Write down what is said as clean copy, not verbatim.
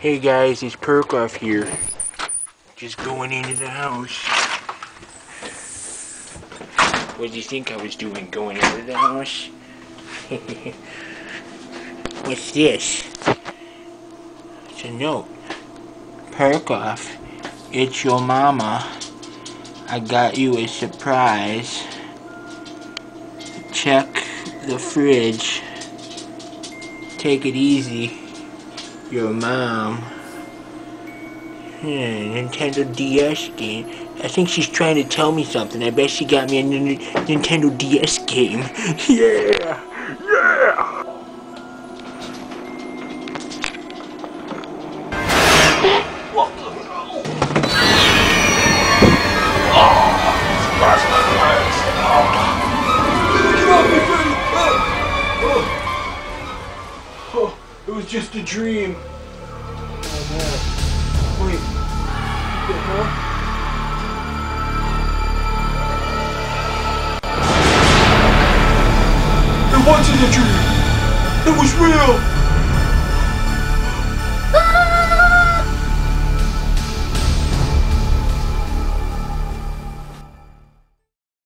Hey guys, it's Perkoff here. Just going into the house. What do you think I was doing going into the house? What's this? It's a note. Perkoff, it's your mama. I got you a surprise. Check the fridge. Take it easy. Your mom. Nintendo DS game. I think she's trying to tell me something. I bet she got me a Nintendo DS game. Yeah! Yeah! What the hell? Get off me, Freddy! Oh, it was just a dream. Oh man. Wait. What the hell? It wasn't a dream. It was real.